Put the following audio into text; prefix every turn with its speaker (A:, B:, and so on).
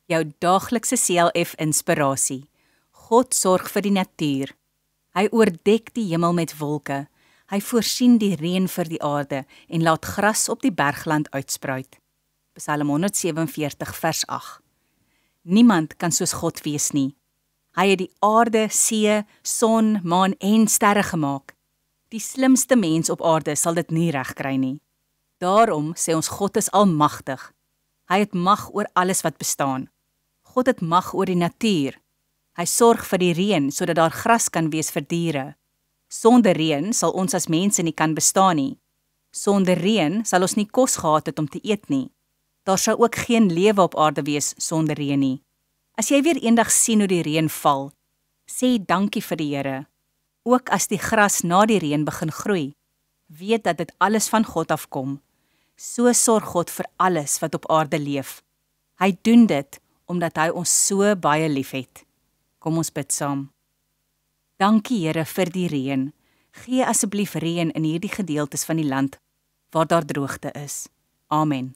A: Jou daaglikse CLF inspirasie. God sorg vir die natuur. Hy oordek die hemel met wolke. Hy voorsien die reën vir die aarde en laat gras op die bergland uitspruit. Psalm 147 vers 8. Niemand kan soos God wees nie. Hy het die aarde, see, son, maan en sterre gemaak. Die slimste mens op aarde sal dit nie regkry nie. Daarom sê ons God is almagtig. Hy het mag oor alles wat bestaan. God het mag oor die natuur. Hy sorg vir die reën sodat daar gras kan wees vir diere. Sonder reën sal ons as mense nie kan bestaan nie. Sonder reën sal ons nie kos gehad het om te eet nie. Daar sou ook geen lewe op aarde wees sonder reën nie. As jy weer eendag sien hoe die reën val, sê dankie vir die Here. Ook as die gras na die reën begin groei, weet dat dit alles van God afkom. So sorg God vir alles wat op aarde leef. Hy doen dit omdat hy ons so baie liefhet. Kom ons bid saam. Dankie Here vir die reën. Gee asseblief reën in hierdie gedeeltes van die land waar daar droogte is. Amen.